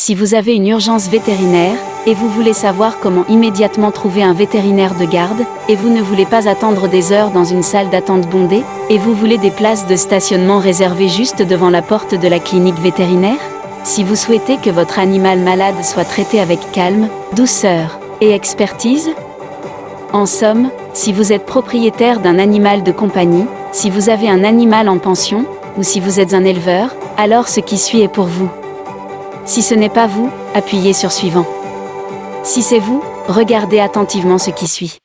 Si vous avez une urgence vétérinaire, et vous voulez savoir comment immédiatement trouver un vétérinaire de garde, et vous ne voulez pas attendre des heures dans une salle d'attente bondée, et vous voulez des places de stationnement réservées juste devant la porte de la clinique vétérinaire? Si vous souhaitez que votre animal malade soit traité avec calme, douceur et expertise? En somme, si vous êtes propriétaire d'un animal de compagnie, si vous avez un animal en pension, ou si vous êtes un éleveur, alors ce qui suit est pour vous. Si ce n'est pas vous, appuyez sur suivant. Si c'est vous, regardez attentivement ce qui suit.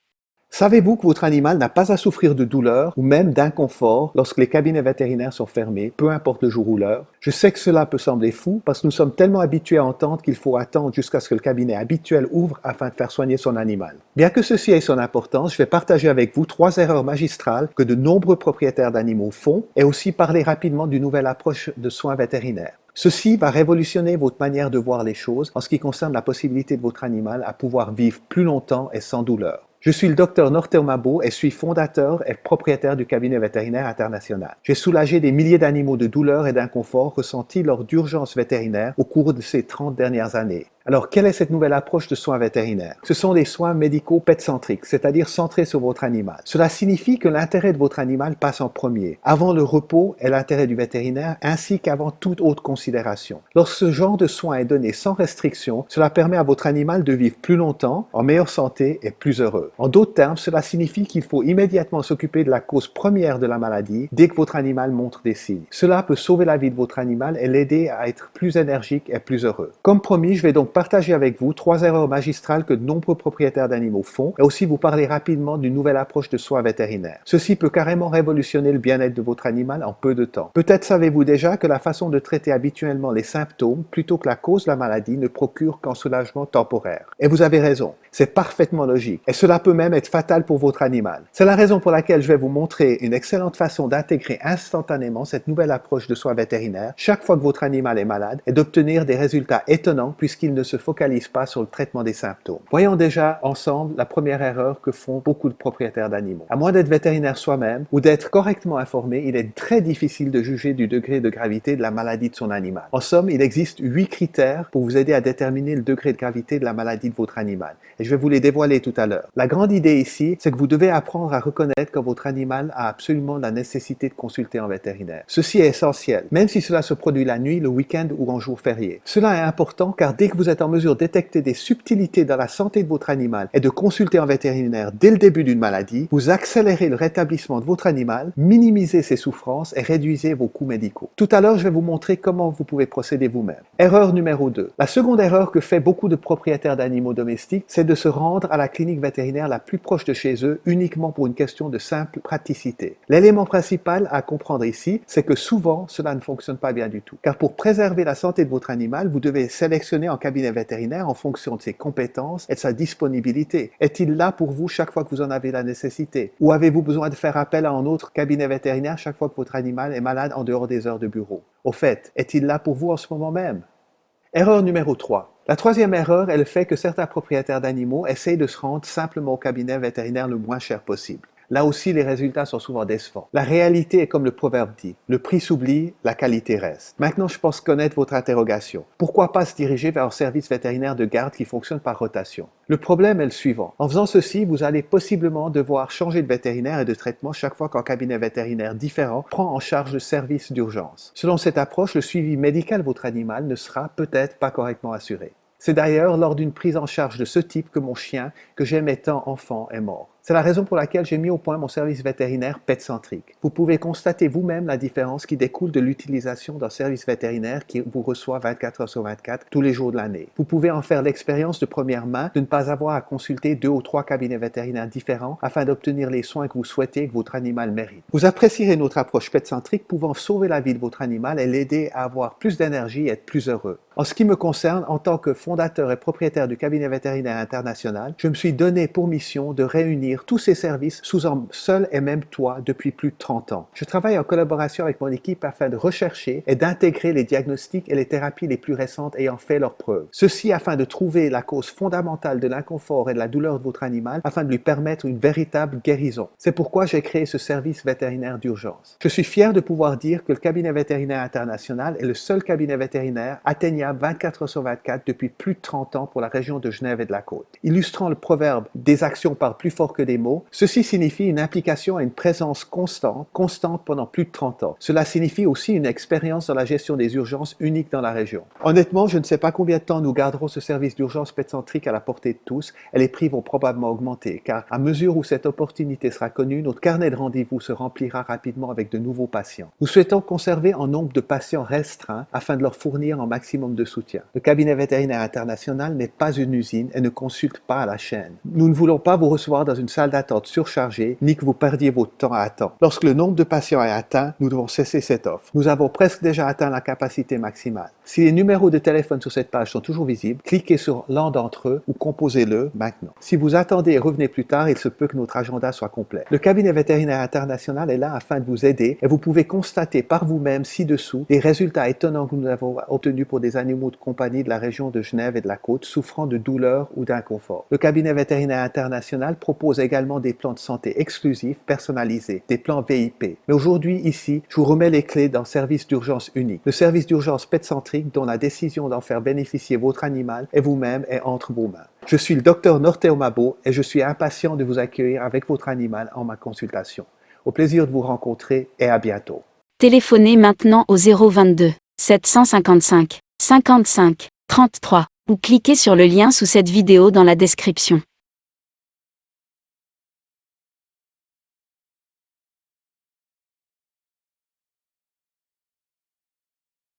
Savez-vous que votre animal n'a pas à souffrir de douleur ou même d'inconfort lorsque les cabinets vétérinaires sont fermés, peu importe le jour ou l'heure? Je sais que cela peut sembler fou parce que nous sommes tellement habitués à entendre qu'il faut attendre jusqu'à ce que le cabinet habituel ouvre afin de faire soigner son animal. Bien que ceci ait son importance, je vais partager avec vous 3 erreurs magistrales que de nombreux propriétaires d'animaux font et aussi parler rapidement d'une nouvelle approche de soins vétérinaires. Ceci va révolutionner votre manière de voir les choses en ce qui concerne la possibilité de votre animal à pouvoir vivre plus longtemps et sans douleur. Je suis le Dr Nortel Mabo et suis fondateur et propriétaire du cabinet vétérinaire international. J'ai soulagé des milliers d'animaux de douleur et d'inconfort ressentis lors d'urgences vétérinaires au cours de ces 30 dernières années. Alors, quelle est cette nouvelle approche de soins vétérinaires? Ce sont des soins médicaux pet-centriques, c'est-à-dire centrés sur votre animal. Cela signifie que l'intérêt de votre animal passe en premier, avant le repos et l'intérêt du vétérinaire, ainsi qu'avant toute autre considération. Lorsque ce genre de soin est donné sans restriction, cela permet à votre animal de vivre plus longtemps, en meilleure santé et plus heureux. En d'autres termes, cela signifie qu'il faut immédiatement s'occuper de la cause première de la maladie dès que votre animal montre des signes. Cela peut sauver la vie de votre animal et l'aider à être plus énergique et plus heureux. Comme promis, je vais donc partager avec vous 3 erreurs magistrales que de nombreux propriétaires d'animaux font et aussi vous parler rapidement d'une nouvelle approche de soins vétérinaires. Ceci peut carrément révolutionner le bien-être de votre animal en peu de temps. Peut-être savez-vous déjà que la façon de traiter habituellement les symptômes plutôt que la cause de la maladie ne procure qu'un soulagement temporaire. Et vous avez raison, c'est parfaitement logique et cela peut même être fatal pour votre animal. C'est la raison pour laquelle je vais vous montrer une excellente façon d'intégrer instantanément cette nouvelle approche de soins vétérinaires chaque fois que votre animal est malade et d'obtenir des résultats étonnants puisqu'il ne se focalise pas sur le traitement des symptômes. Voyons déjà ensemble la première erreur que font beaucoup de propriétaires d'animaux. À moins d'être vétérinaire soi-même ou d'être correctement informé, il est très difficile de juger du degré de gravité de la maladie de son animal. En somme, il existe 8 critères pour vous aider à déterminer le degré de gravité de la maladie de votre animal. Et je vais vous les dévoiler tout à l'heure. La grande idée ici, c'est que vous devez apprendre à reconnaître quand votre animal a absolument la nécessité de consulter un vétérinaire. Ceci est essentiel, même si cela se produit la nuit, le week-end ou en jour férié. Cela est important car dès que vous êtes en mesure de détecter des subtilités dans la santé de votre animal et de consulter un vétérinaire dès le début d'une maladie, vous accélérez le rétablissement de votre animal, minimisez ses souffrances et réduisez vos coûts médicaux. Tout à l'heure, je vais vous montrer comment vous pouvez procéder vous-même. Erreur numéro 2. La seconde erreur que fait beaucoup de propriétaires d'animaux domestiques, c'est de se rendre à la clinique vétérinaire la plus proche de chez eux uniquement pour une question de simple praticité. L'élément principal à comprendre ici, c'est que souvent, cela ne fonctionne pas bien du tout. Car pour préserver la santé de votre animal, vous devez sélectionner un cabinet vétérinaire en fonction de ses compétences et de sa disponibilité. Est-il là pour vous chaque fois que vous en avez la nécessité? Ou avez-vous besoin de faire appel à un autre cabinet vétérinaire chaque fois que votre animal est malade en dehors des heures de bureau? Au fait, est-il là pour vous en ce moment même? Erreur numéro 3. La troisième erreur est le fait que certains propriétaires d'animaux essayent de se rendre simplement au cabinet vétérinaire le moins cher possible. Là aussi, les résultats sont souvent décevants. La réalité est comme le proverbe dit, le prix s'oublie, la qualité reste. Maintenant, je pense connaître votre interrogation. Pourquoi pas se diriger vers un service vétérinaire de garde qui fonctionne par rotation? Le problème est le suivant. En faisant ceci, vous allez possiblement devoir changer de vétérinaire et de traitement chaque fois qu'un cabinet vétérinaire différent prend en charge le service d'urgence. Selon cette approche, le suivi médical de votre animal ne sera peut-être pas correctement assuré. C'est d'ailleurs lors d'une prise en charge de ce type que mon chien, que j'aimais tant enfant, est mort. C'est la raison pour laquelle j'ai mis au point mon service vétérinaire pet-centrique. Vous pouvez constater vous-même la différence qui découle de l'utilisation d'un service vétérinaire qui vous reçoit 24 heures sur 24 tous les jours de l'année. Vous pouvez en faire l'expérience de première main de ne pas avoir à consulter 2 ou 3 cabinets vétérinaires différents afin d'obtenir les soins que vous souhaitez et que votre animal mérite. Vous apprécierez notre approche pet-centrique pouvant sauver la vie de votre animal et l'aider à avoir plus d'énergie et être plus heureux. En ce qui me concerne, en tant que fondateur et propriétaire du cabinet vétérinaire international, je me suis donné pour mission de réunir offrir tous ces services sous un seul et même toit depuis plus de 30 ans. Je travaille en collaboration avec mon équipe afin de rechercher et d'intégrer les diagnostics et les thérapies les plus récentes ayant fait leurs preuves. Ceci afin de trouver la cause fondamentale de l'inconfort et de la douleur de votre animal afin de lui permettre une véritable guérison. C'est pourquoi j'ai créé ce service vétérinaire d'urgence. Je suis fier de pouvoir dire que le cabinet vétérinaire international est le seul cabinet vétérinaire atteignable 24 heures sur 24 depuis plus de 30 ans pour la région de Genève et de la Côte. Illustrant le proverbe « des actions parlent plus fort que des mots », ceci signifie une implication et une présence constante pendant plus de 30 ans. Cela signifie aussi une expérience dans la gestion des urgences unique dans la région. Honnêtement, je ne sais pas combien de temps nous garderons ce service d'urgence pet-centrique à la portée de tous et les prix vont probablement augmenter car à mesure où cette opportunité sera connue, notre carnet de rendez-vous se remplira rapidement avec de nouveaux patients. Nous souhaitons conserver un nombre de patients restreint afin de leur fournir un maximum de soutien. Le cabinet vétérinaire international n'est pas une usine et ne consulte pas à la chaîne. Nous ne voulons pas vous recevoir dans une salle d'attente surchargée ni que vous perdiez votre temps à attendre. Lorsque le nombre de patients est atteint, nous devons cesser cette offre. Nous avons presque déjà atteint la capacité maximale. Si les numéros de téléphone sur cette page sont toujours visibles, cliquez sur l'un d'entre eux ou composez-le maintenant. Si vous attendez et revenez plus tard, il se peut que notre agenda soit complet. Le cabinet vétérinaire international est là afin de vous aider et vous pouvez constater par vous-même ci-dessous les résultats étonnants que nous avons obtenus pour des animaux de compagnie de la région de Genève et de la Côte souffrant de douleurs ou d'inconfort. Le cabinet vétérinaire international propose également des plans de santé exclusifs, personnalisés, des plans VIP. Mais aujourd'hui, ici, je vous remets les clés d'un service d'urgence unique. Le service d'urgence pet-centrique dont la décision d'en faire bénéficier votre animal et vous-même est entre vos mains. Je suis le Dr Norteo Mabo et je suis impatient de vous accueillir avec votre animal en ma consultation. Au plaisir de vous rencontrer et à bientôt. Téléphonez maintenant au 022 755 55 33 ou cliquez sur le lien sous cette vidéo dans la description.